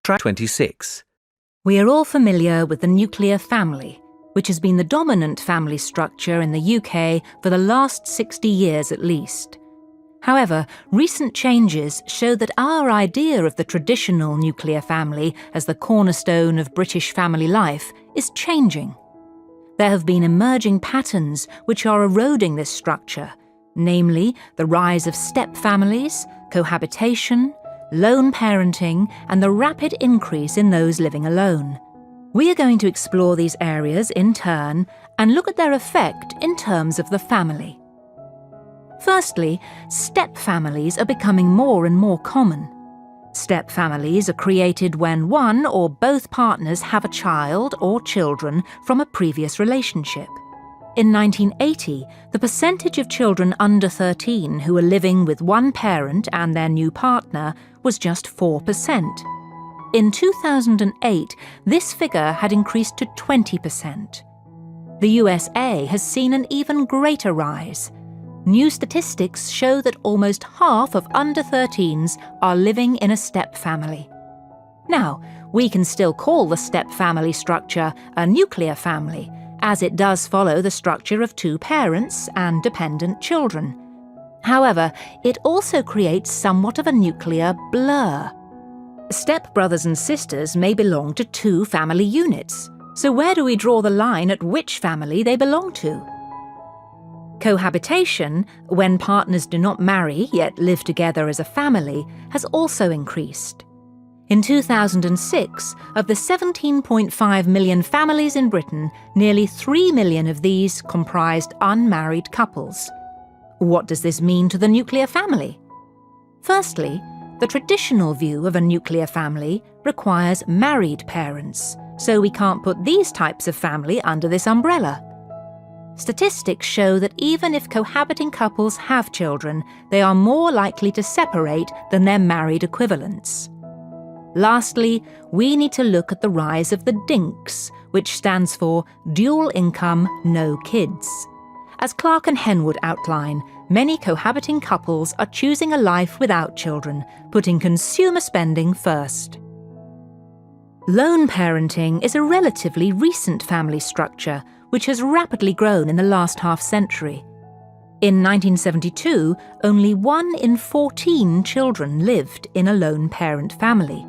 Track 26. We are all familiar with the nuclear family, which has been the dominant family structure in the UK for the last 60 years at least. However, recent changes show that our idea of the traditional nuclear family as the cornerstone of British family life is changing. There have been emerging patterns which are eroding this structure, namely the rise of step families, cohabitation, lone parenting, and the rapid increase in those living alone. We are going to explore these areas in turn and look at their effect in terms of the family. Firstly, step families are becoming more and more common. Step families are created when one or both partners have a child or children from a previous relationship. In 1980, the percentage of children under 13 who were living with one parent and their new partner was just 4%. In 2008, this figure had increased to 20%. The USA has seen an even greater rise. New statistics show that almost half of under 13s are living in a step family. Now, we can still call the step family structure a nuclear family, as it does follow the structure of two parents and dependent children. However, it also creates somewhat of a nuclear blur. Step brothers and sisters may belong to two family units, so where do we draw the line at which family they belong to? Cohabitation, when partners do not marry yet live together as a family, has also increased. In 2006, of the 17.5 million families in Britain, nearly 3 million of these comprised unmarried couples. What does this mean to the nuclear family? Firstly, the traditional view of a nuclear family requires married parents, so we can't put these types of family under this umbrella. Statistics show that even if cohabiting couples have children, they are more likely to separate than their married equivalents. Lastly, we need to look at the rise of the DINKs, which stands for Dual Income, No Kids. As Clark and Henwood outline, many cohabiting couples are choosing a life without children, putting consumer spending first. Lone parenting is a relatively recent family structure, which has rapidly grown in the last half-century. In 1972, only 1 in 14 children lived in a lone parent family.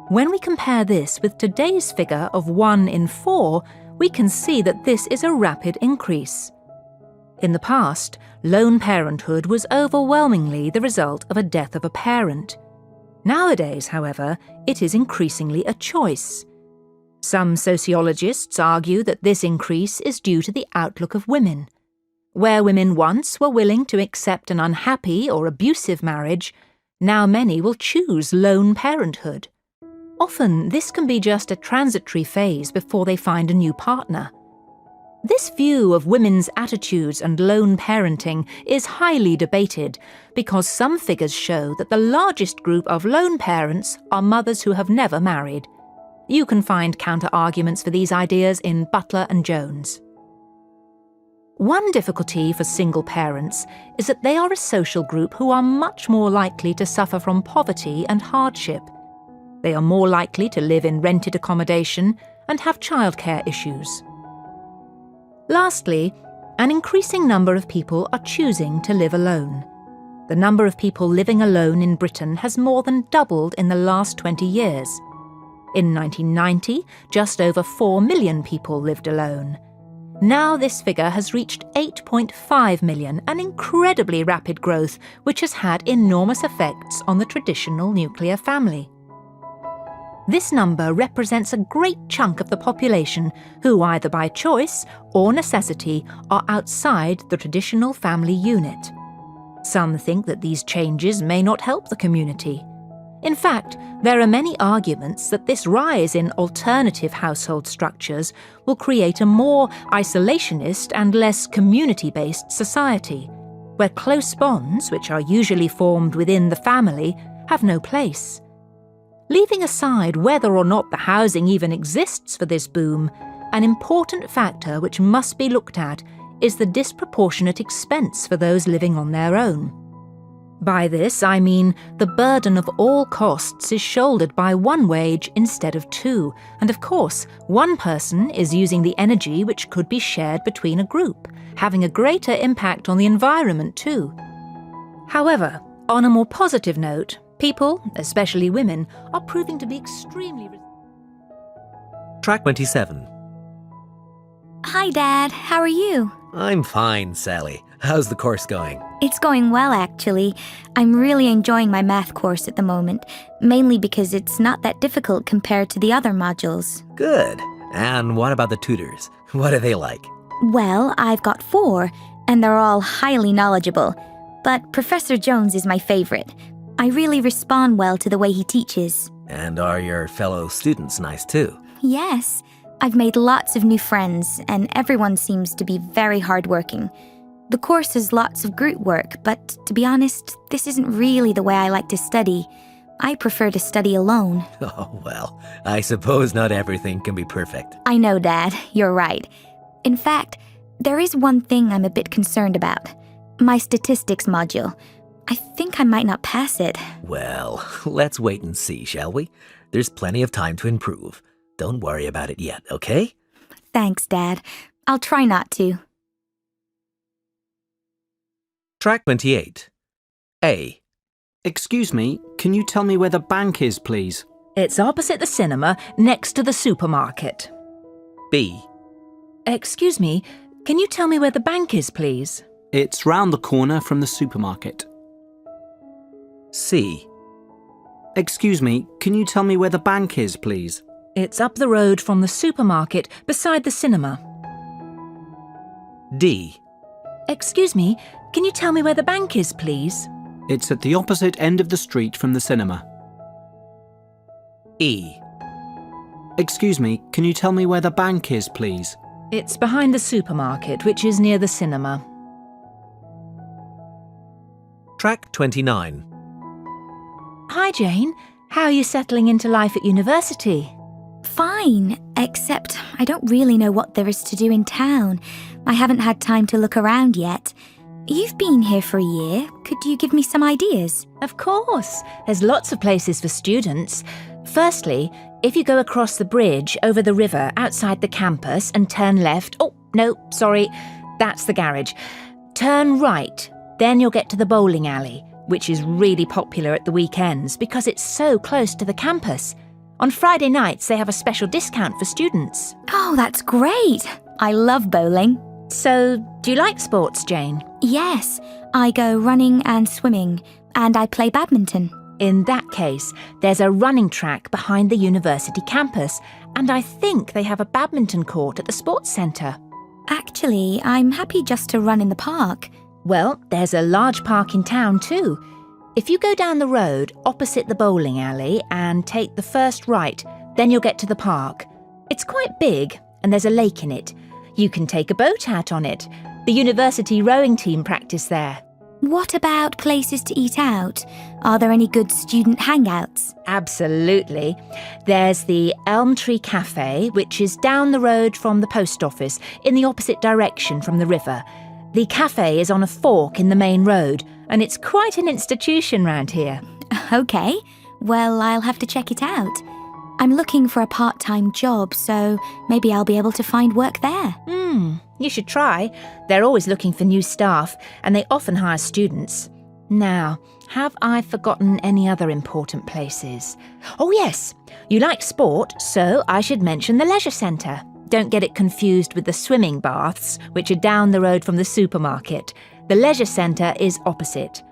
When we compare this with today's figure of 1 in 4, we can see that this is a rapid increase. In the past, lone parenthood was overwhelmingly the result of a death of a parent. Nowadays, however, it is increasingly a choice. Some sociologists argue that this increase is due to the outlook of women. Where women once were willing to accept an unhappy or abusive marriage, now many will choose lone parenthood. Often, this can be just a transitory phase before they find a new partner. This view of women's attitudes and lone parenting is highly debated because some figures show that the largest group of lone parents are mothers who have never married. You can find counter-arguments for these ideas in Butler and Jones. One difficulty for single parents is that they are a social group who are much more likely to suffer from poverty and hardship. They are more likely to live in rented accommodation and have childcare issues. Lastly, an increasing number of people are choosing to live alone. The number of people living alone in Britain has more than doubled in the last 20 years. In 1990, just over 4 million people lived alone. Now this figure has reached 8.5 million, an incredibly rapid growth which has had enormous effects on the traditional nuclear family. This number represents a great chunk of the population who, either by choice or necessity, are outside the traditional family unit. Some think that these changes may not help the community. In fact, there are many arguments that this rise in alternative household structures will create a more isolationist and less community-based society, where close bonds, which are usually formed within the family, have no place. Leaving aside whether or not the housing even exists for this boom, an important factor which must be looked at is the disproportionate expense for those living on their own. By this, I mean the burden of all costs is shouldered by one wage instead of two, and of course, one person is using the energy which could be shared between a group, having a greater impact on the environment too. However, on a more positive note, people, especially women, are proving to be extremely... Track 27. Hi, Dad. How are you? I'm fine, Sally. How's the course going? It's going well, actually. I'm really enjoying my math course at the moment, mainly because it's not that difficult compared to the other modules. Good. And what about the tutors? What are they like? Well, I've got 4, and they're all highly knowledgeable. But Professor Jones is my favorite. I really respond well to the way he teaches. And are your fellow students nice too? Yes. I've made lots of new friends, and everyone seems to be very hardworking. The course has lots of group work, but to be honest, this isn't really the way I like to study. I prefer to study alone. Oh, well, I suppose not everything can be perfect. I know, Dad. You're right. In fact, there is one thing I'm a bit concerned about. My statistics module. I think I might not pass it. Well, let's wait and see, shall we? There's plenty of time to improve. Don't worry about it yet, okay? Thanks, Dad. I'll try not to. Track 28. A. Excuse me, can you tell me where the bank is, please? It's opposite the cinema, next to the supermarket. B. Excuse me, can you tell me where the bank is, please? It's round the corner from the supermarket. C. Excuse me, can you tell me where the bank is, please? It's up the road from the supermarket, beside the cinema. D. Excuse me, can you tell me where the bank is, please? It's at the opposite end of the street from the cinema. E. Excuse me, can you tell me where the bank is, please? It's behind the supermarket, which is near the cinema. Track 29. Hi, Jane. How are you settling into life at university? Fine, except I don't really know what there is to do in town. I haven't had time to look around yet. You've been here for a year. Could you give me some ideas? Of course. There's lots of places for students. Firstly, if you go across the bridge over the river outside the campus and turn left... Oh, no, sorry. That's the garage. Turn right. Then you'll get to the bowling alley, which is really popular at the weekends because it's so close to the campus. On Friday nights, they have a special discount for students. Oh, that's great. I love bowling. So, do you like sports, Jane? Yes, I go running and swimming, and I play badminton. In that case, there's a running track behind the university campus, and I think they have a badminton court at the sports centre. Actually, I'm happy just to run in the park. Well, there's a large park in town too. If you go down the road opposite the bowling alley and take the first right, then you'll get to the park. It's quite big and there's a lake in it. You can take a boat out on it. The university rowing team practice there. What about places to eat out? Are there any good student hangouts? Absolutely. There's the Elm Tree Cafe, which is down the road from the post office in the opposite direction from the river. The cafe is on a fork in the main road, and it's quite an institution round here. Okay, well, I'll have to check it out. I'm looking for a part-time job, so maybe I'll be able to find work there. You should try. They're always looking for new staff, and they often hire students. Now, have I forgotten any other important places? Oh yes, you like sport, so I should mention the leisure centre. Don't get it confused with the swimming baths, which are down the road from the supermarket. The leisure centre is opposite.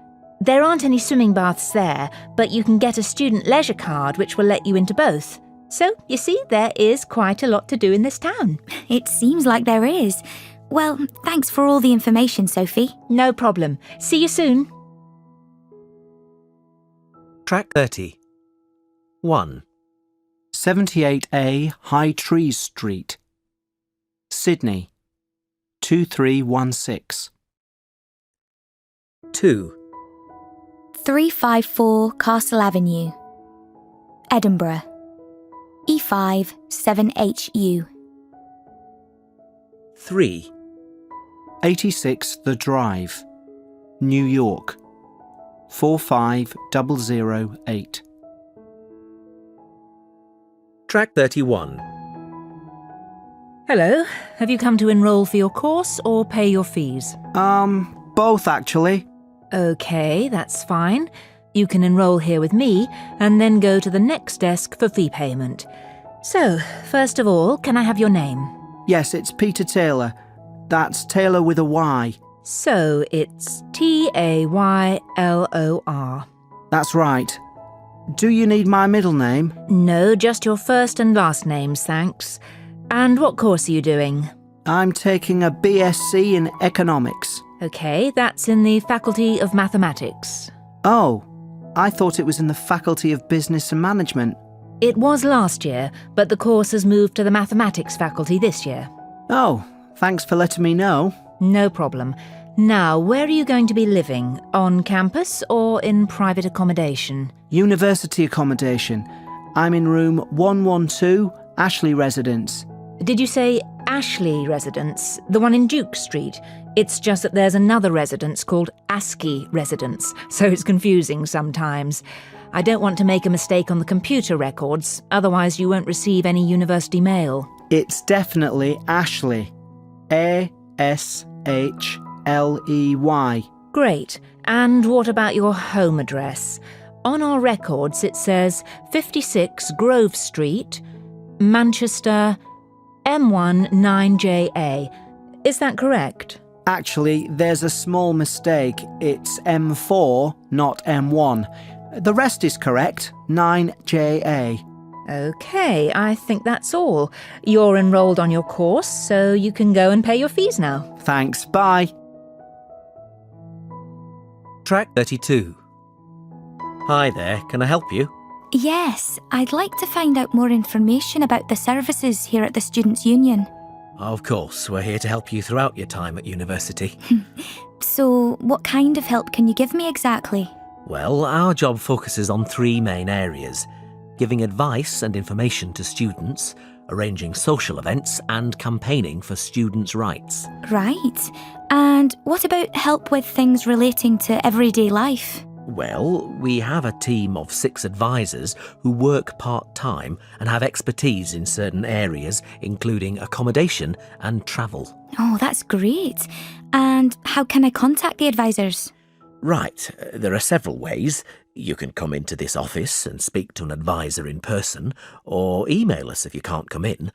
There aren't any swimming baths there, but you can get a student leisure card which will let you into both. So, you see, there is quite a lot to do in this town. It seems like there is. Well, thanks for all the information, Sophie. No problem. See you soon. Track 30. 1. 78A High Trees Street, Sydney, 2316. 2. 354 Castle Avenue, Edinburgh, E5 7HU. 3. 86 The Drive, New York, 45008. Track 31. Hello, have you come to enrol for your course or pay your fees? Both actually. OK, that's fine. You can enrol here with me and then go to the next desk for fee payment. So, first of all, can I have your name? Yes, it's Peter Taylor. That's Taylor with a Y. So, it's Taylor. That's right. Do you need my middle name? No, just your first and last names, thanks. And what course are you doing? I'm taking a BSc in economics. OK, that's in the Faculty of Mathematics. Oh, I thought it was in the Faculty of Business and Management. It was last year, but the course has moved to the Mathematics faculty this year. Oh, thanks for letting me know. No problem. Now, where are you going to be living? On campus or in private accommodation? University accommodation. I'm in room 112, Ashley Residence. Did you say Ashley Residence, the one in Duke Street? It's just that there's another residence called ASCII Residence, so it's confusing sometimes. I don't want to make a mistake on the computer records, otherwise you won't receive any university mail. It's definitely Ashley. ASHLEY. Great. And what about your home address? On our records it says 56 Grove Street, Manchester, M1 9JA. Is that correct? Actually, there's a small mistake. It's M4, not M1. The rest is correct, 9JA. OK, I think that's all. You're enrolled on your course, so you can go and pay your fees now. Thanks, bye. Track 32. Hi there, can I help you? Yes, I'd like to find out more information about the services here at the Students' Union. Of course, we're here to help you throughout your time at university. So, what kind of help can you give me exactly? Well, our job focuses on three main areas: giving advice and information to students, arranging social events, and campaigning for students' rights. Right. And what about help with things relating to everyday life? Well, we have a team of 6 advisors who work part-time and have expertise in certain areas, including accommodation and travel. Oh, that's great. And how can I contact the advisors? Right, there are several ways. You can come into this office and speak to an advisor in person, or email us if you can't come in.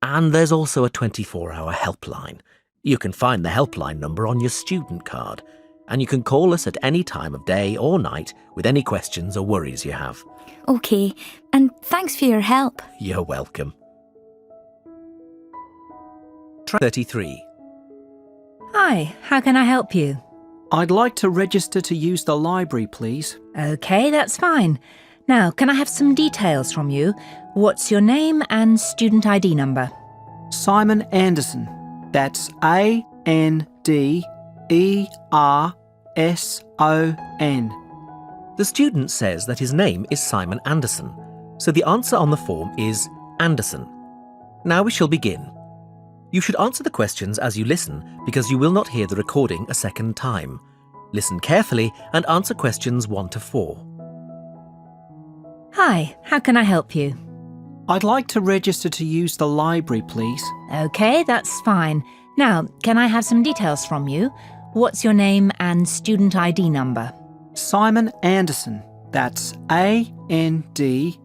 And there's also a 24-hour helpline. You can find the helpline number on your student card. And you can call us at any time of day or night with any questions or worries you have. OK, and thanks for your help. You're welcome. Track 33. Hi, how can I help you? I'd like to register to use the library, please. OK, that's fine. Now, can I have some details from you? What's your name and student ID number? Simon Anderson. That's ANDERSON. The student says that his name is Simon Anderson, so the answer on the form is Anderson. Now we shall begin. You should answer the questions as you listen, because you will not hear the recording a second time. Listen carefully and answer questions 1 to 4. Hi, how can I help you? I'd like to register to use the library, please. OK, that's fine. Now, can I have some details from you? What's your name and student ID number? Simon Anderson. That's ANDERSON.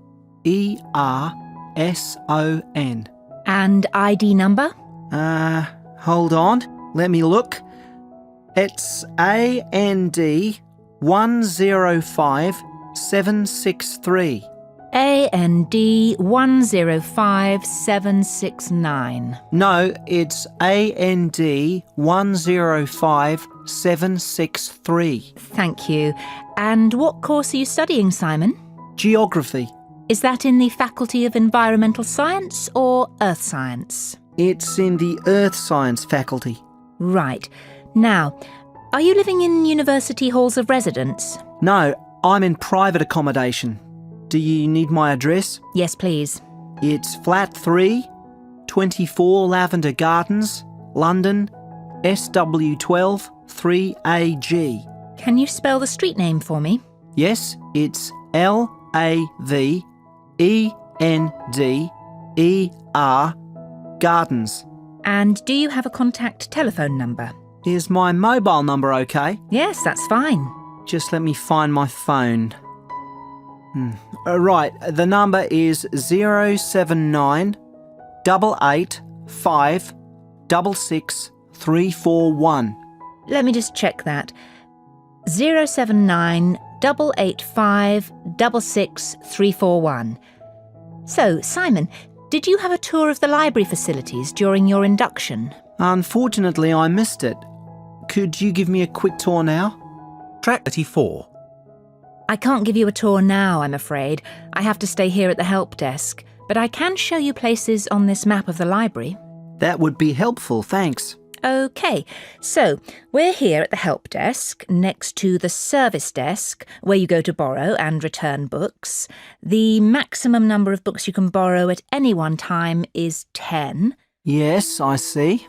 And ID number? Hold on. Let me look. It's AND 105763. AND 105769. No, it's AND 105763. Thank you. And what course are you studying, Simon? Geography. Is that in the Faculty of Environmental Science or Earth Science? It's in the Earth Science faculty. Right. Now, are you living in university halls of residence? No, I'm in private accommodation. Do you need my address? Yes, please. It's flat 3, 24 Lavender Gardens, London, SW12 3AG. Can you spell the street name for me? Yes, it's Lavendeer Gardens. And do you have a contact telephone number? Is my mobile number okay? Yes, that's fine. Just let me find my phone. Right, the number is 079 885 66341. Let me just check that. 079 885 66341. So, Simon, did you have a tour of the library facilities during your induction? Unfortunately, I missed it. Could you give me a quick tour now? Track 34. I can't give you a tour now, I'm afraid. I have to stay here at the help desk. But I can show you places on this map of the library. That would be helpful, thanks. OK, so we're here at the help desk, next to the service desk, where you go to borrow and return books. The maximum number of books you can borrow at any one time is 10. Yes, I see.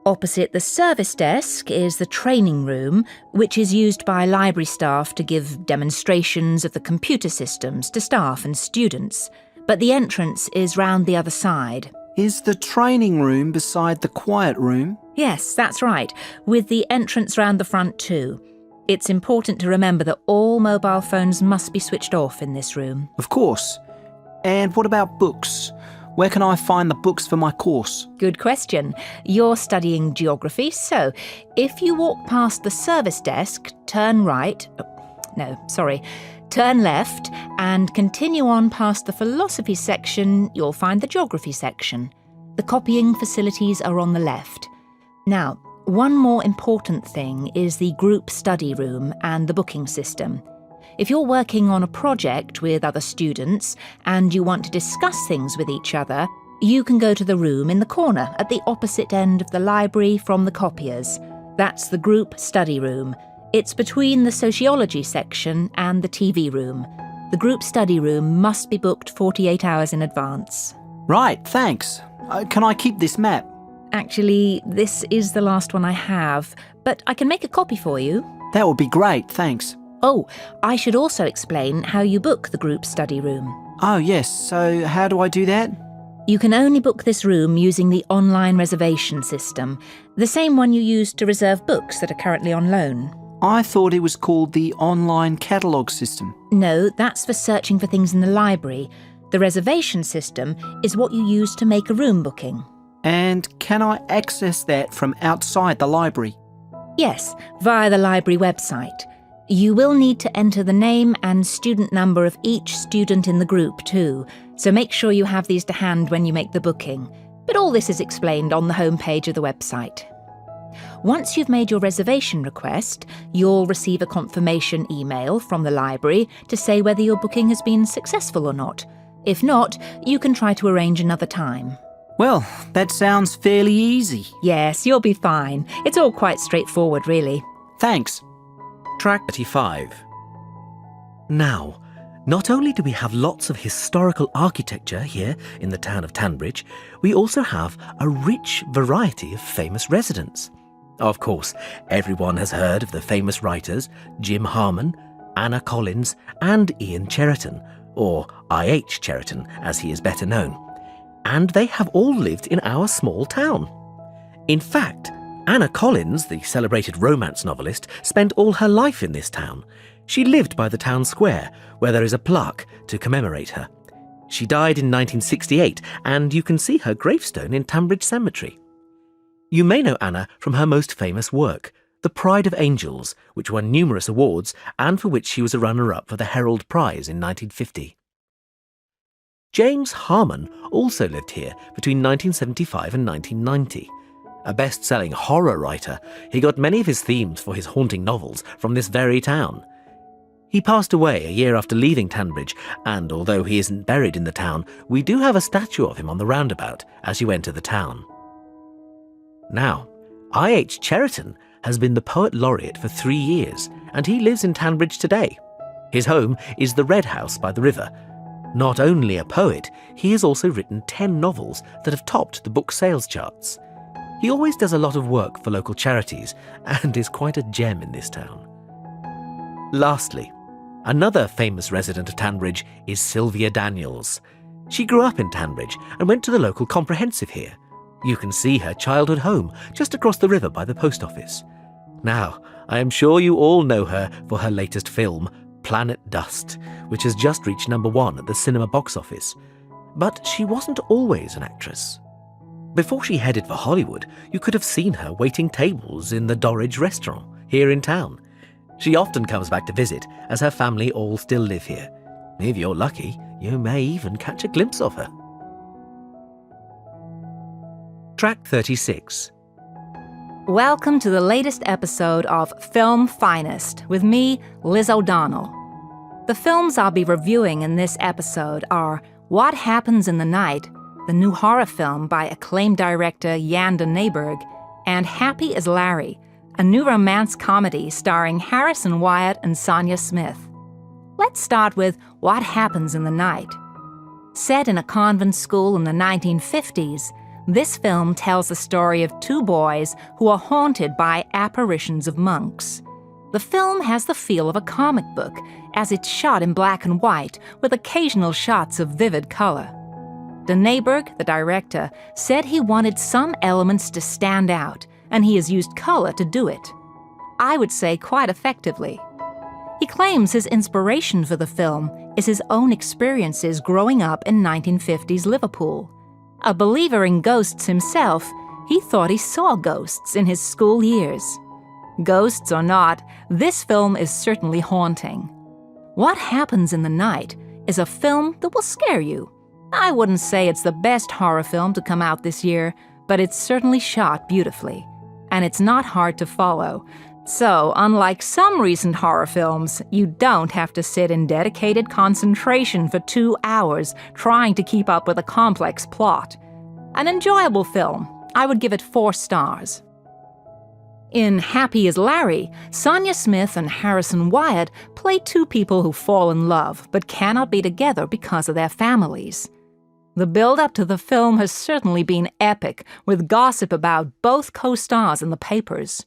Opposite the service desk is the training room, which is used by library staff to give demonstrations of the computer systems to staff and students. But the entrance is round the other side. Is the training room beside the quiet room? Yes, that's right, with the entrance round the front too. It's important to remember that all mobile phones must be switched off in this room. Of course. And what about books? Where can I find the books for my course? Good question. You're studying geography, so if you walk past the service desk, turn left and continue on past the philosophy section, you'll find the geography section. The copying facilities are on the left. Now, one more important thing is the group study room and the booking system. If you're working on a project with other students and you want to discuss things with each other, you can go to the room in the corner at the opposite end of the library from the copiers. That's the group study room. It's between the sociology section and the TV room. The group study room must be booked 48 hours in advance. Right, thanks. Can I keep this map? Actually, this is the last one I have, but I can make a copy for you. That would be great, thanks. Oh, I should also explain how you book the group study room. Oh, yes, so how do I do that? You can only book this room using the online reservation system, the same one you use to reserve books that are currently on loan. I thought it was called the online catalogue system. No, that's for searching for things in the library. The reservation system is what you use to make a room booking. And can I access that from outside the library? Yes, via the library website. You will need to enter the name and student number of each student in the group too, so make sure you have these to hand when you make the booking. But all this is explained on the homepage of the website. Once you've made your reservation request, you'll receive a confirmation email from the library to say whether your booking has been successful or not. If not, you can try to arrange another time. Well, that sounds fairly easy. Yes, you'll be fine. It's all quite straightforward, really. Thanks. Track 35. Now, not only do we have lots of historical architecture here in the town of Tanbridge, we also have a rich variety of famous residents. Of course, everyone has heard of the famous writers Jim Harman, Anna Collins and Ian Cheriton, or I.H. Cheriton as he is better known. And they have all lived in our small town. In fact, Anna Collins, the celebrated romance novelist, spent all her life in this town. She lived by the town square, where there is a plaque to commemorate her. She died in 1968, and you can see her gravestone in Tanbridge Cemetery. You may know Anna from her most famous work, The Pride of Angels, which won numerous awards and for which she was a runner-up for the Herald Prize in 1950. James Harman also lived here between 1975 and 1990. A best-selling horror writer, he got many of his themes for his haunting novels from this very town. He passed away a year after leaving Tanbridge, and although he isn't buried in the town, we do have a statue of him on the roundabout as you enter the town. Now, I.H. Cheriton has been the Poet Laureate for 3 years, and he lives in Tanbridge today. His home is the Red House by the river. Not only a poet, he has also written 10 novels that have topped the book sales charts. He always does a lot of work for local charities and is quite a gem in this town. Lastly, another famous resident of Tanbridge is Sylvia Daniels. She grew up in Tanbridge and went to the local comprehensive here. You can see her childhood home just across the river by the post office. Now, I am sure you all know her for her latest film, Planet Dust, which has just reached #1 at the cinema box office. But she wasn't always an actress. Before she headed for Hollywood, you could have seen her waiting tables in the Dorridge restaurant here in town. She often comes back to visit, as her family all still live here. If you're lucky, you may even catch a glimpse of her. Track 36. Welcome to the latest episode of Film Finest with me, Liz O'Donnell. The films I'll be reviewing in this episode are What Happens in the Night, the new horror film by acclaimed director Jan de Nijberg, and Happy as Larry, a new romance comedy starring Harrison Wyatt and Sonia Smith. Let's start with What Happens in the Night. Set in a convent school in the 1950s, this film tells the story of two boys who are haunted by apparitions of monks. The film has the feel of a comic book, as it's shot in black and white with occasional shots of vivid color. De Nijberg, the director, said he wanted some elements to stand out, and he has used color to do it. I would say quite effectively. He claims his inspiration for the film is his own experiences growing up in 1950s Liverpool. A believer in ghosts himself, he thought he saw ghosts in his school years. Ghosts or not, this film is certainly haunting. What Happens in the Night is a film that will scare you. I wouldn't say it's the best horror film to come out this year, but it's certainly shot beautifully. And it's not hard to follow. So, unlike some recent horror films, you don't have to sit in dedicated concentration for 2 hours trying to keep up with a complex plot. An enjoyable film. I would give it 4 stars. In Happy as Larry, Sonia Smith and Harrison Wyatt play two people who fall in love but cannot be together because of their families. The build-up to the film has certainly been epic, with gossip about both co-stars in the papers.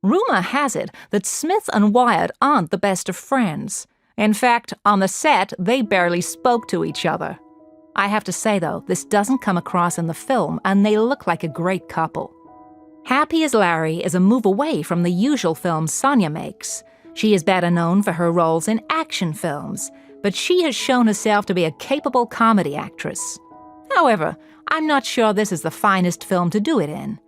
Rumor has it that Smith and Wyatt aren't the best of friends. In fact, on the set, they barely spoke to each other. I have to say, though, this doesn't come across in the film, and they look like a great couple. Happy as Larry is a move away from the usual films Sonia makes. She is better known for her roles in action films, but she has shown herself to be a capable comedy actress. However, I'm not sure this is the finest film to do it in.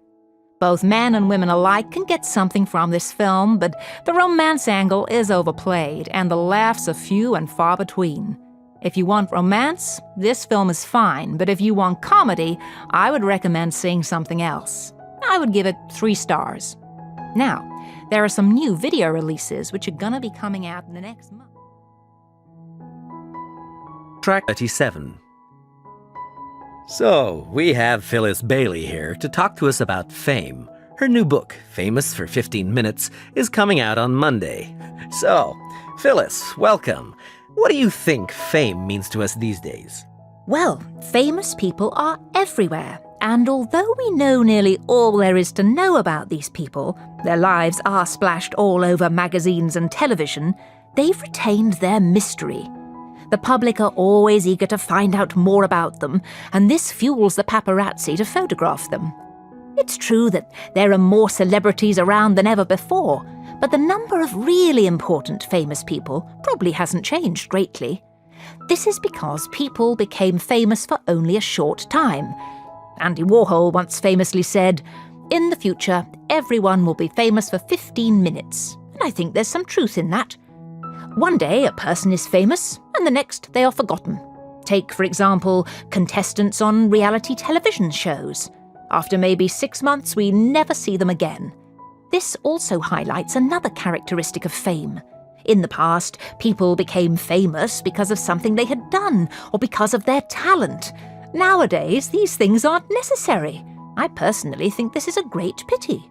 Both men and women alike can get something from this film, but the romance angle is overplayed, and the laughs are few and far between. If you want romance, this film is fine, but if you want comedy, I would recommend seeing something else. I would give it 3 stars. Now, there are some new video releases which are gonna be coming out in the next month. Track 37. So, we have Phyllis Bailey here to talk to us about Fame. Her new book, Famous for 15 Minutes, is coming out on Monday. So, Phyllis, welcome. What do you think fame means to us these days? Well, famous people are everywhere, and although we know nearly all there is to know about these people, their lives are splashed all over magazines and television, they've retained their mystery. The public are always eager to find out more about them, and this fuels the paparazzi to photograph them. It's true that there are more celebrities around than ever before, but the number of really important famous people probably hasn't changed greatly. This is because people became famous for only a short time. Andy Warhol once famously said, "In the future, everyone will be famous for 15 minutes." And I think there's some truth in that. One day, a person is famous, and the next, they are forgotten. Take, for example, contestants on reality television shows. After maybe 6 months, we never see them again. This also highlights another characteristic of fame. In the past, people became famous because of something they had done, or because of their talent. Nowadays, these things aren't necessary. I personally think this is a great pity.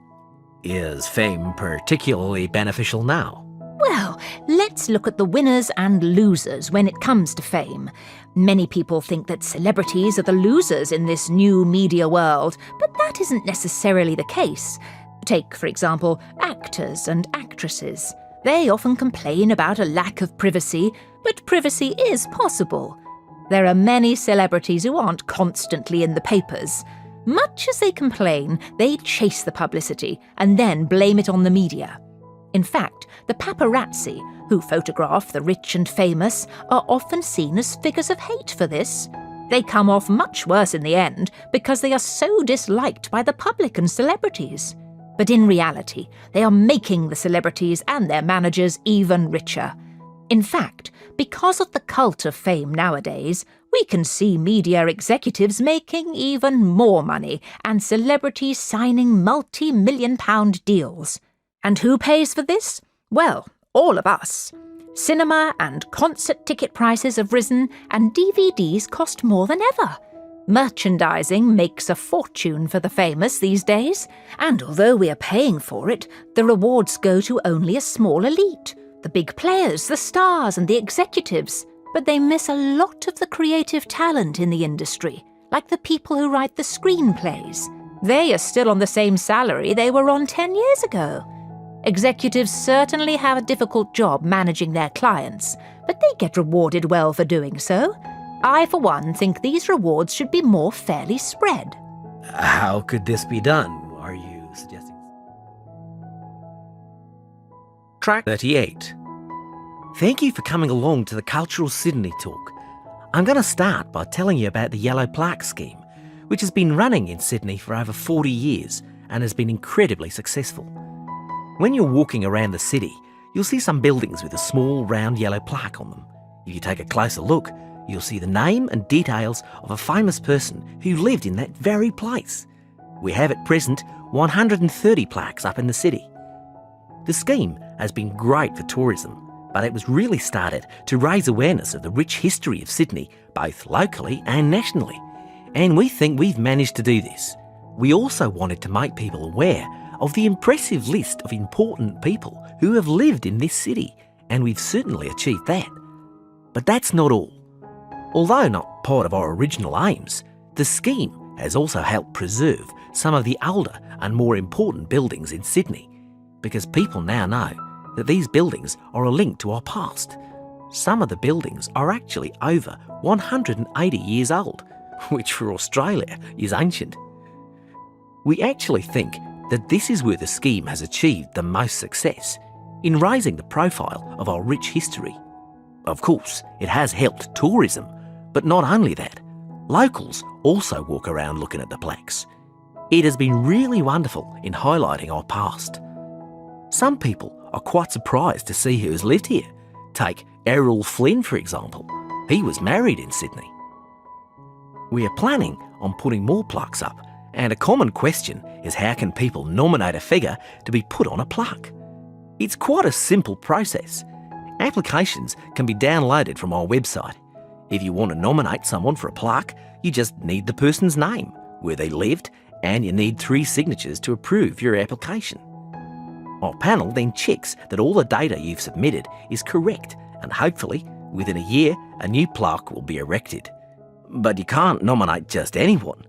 Is fame particularly beneficial now? Well, let's look at the winners and losers when it comes to fame. Many people think that celebrities are the losers in this new media world, but that isn't necessarily the case. Take, for example, actors and actresses. They often complain about a lack of privacy, but privacy is possible. There are many celebrities who aren't constantly in the papers. Much as they complain, they chase the publicity and then blame it on the media. In fact, the paparazzi, who photograph the rich and famous, are often seen as figures of hate for this. They come off much worse in the end because they are so disliked by the public and celebrities. But in reality, they are making the celebrities and their managers even richer. In fact, because of the cult of fame nowadays, we can see media executives making even more money and celebrities signing multi-million-pound deals. And who pays for this? Well, all of us. Cinema and concert ticket prices have risen and DVDs cost more than ever. Merchandising makes a fortune for the famous these days, and although we are paying for it, the rewards go to only a small elite. The big players, the stars and the executives, but they miss a lot of the creative talent in the industry, like the people who write the screenplays. They are still on the same salary they were on 10 years ago. Executives certainly have a difficult job managing their clients, but they get rewarded well for doing so. I, for one, think these rewards should be more fairly spread. How could this be done, are you suggesting? Track 38. Thank you for coming along to the Cultural Sydney talk. I'm going to start by telling you about the Yellow Plaque scheme, which has been running in Sydney for over 40 years and has been incredibly successful. When you're walking around the city, you'll see some buildings with a small round yellow plaque on them. If you take a closer look, you'll see the name and details of a famous person who lived in that very place. We have at present 130 plaques up in the city. The scheme has been great for tourism, but it was really started to raise awareness of the rich history of Sydney, both locally and nationally. And we think we've managed to do this. We also wanted to make people aware of the impressive list of important people who have lived in this city, and we've certainly achieved that. But that's not all. Although not part of our original aims, the scheme has also helped preserve some of the older and more important buildings in Sydney, because people now know that these buildings are a link to our past. Some of the buildings are actually over 180 years old, which for Australia is ancient. We actually think that this is where the scheme has achieved the most success, in raising the profile of our rich history. Of course, it has helped tourism, but not only that, locals also walk around looking at the plaques. It has been really wonderful in highlighting our past. Some people are quite surprised to see who has lived here. Take Errol Flynn, for example. He was married in Sydney. We are planning on putting more plaques up, and a common question is how can people nominate a figure to be put on a plaque? It's quite a simple process. Applications can be downloaded from our website. If you want to nominate someone for a plaque, you just need the person's name, where they lived, and you need 3 signatures to approve your application. Our panel then checks that all the data you've submitted is correct, and hopefully, within a year, a new plaque will be erected. But you can't nominate just anyone.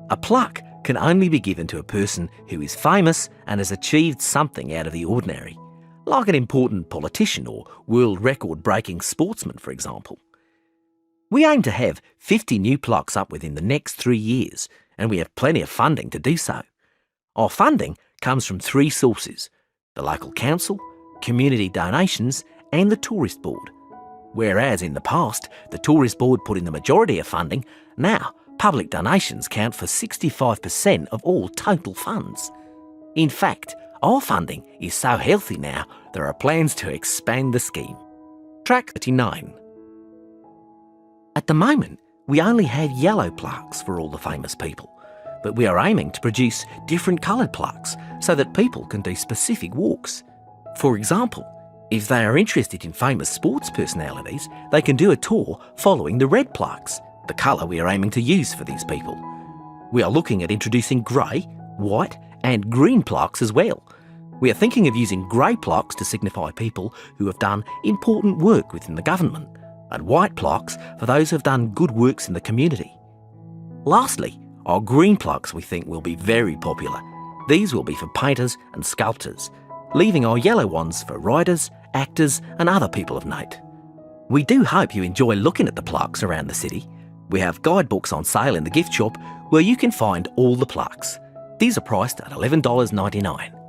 A plaque can only be given to a person who is famous and has achieved something out of the ordinary, like an important politician or world record-breaking sportsman, for example. We aim to have 50 new plaques up within the next 3 years, and we have plenty of funding to do so. Our funding comes from 3 sources: the local council, community donations, and the Tourist Board. Whereas in the past, the Tourist Board put in the majority of funding, now public donations count for 65% of all total funds. In fact, our funding is so healthy now, there are plans to expand the scheme. Track 39. At the moment, we only have yellow plaques for all the famous people, but we are aiming to produce different coloured plaques so that people can do specific walks. For example, if they are interested in famous sports personalities, they can do a tour following the red plaques, the colour we are aiming to use for these people. We are looking at introducing grey, white and green plaques as well. We are thinking of using grey plaques to signify people who have done important work within the government, and white plaques for those who have done good works in the community. Lastly, our green plaques we think will be very popular. These will be for painters and sculptors, leaving our yellow ones for writers actors and other people of note. We do hope you enjoy looking at the plaques around the city. We have guidebooks on sale in the gift shop where you can find all the plaques. These are priced at $11.99.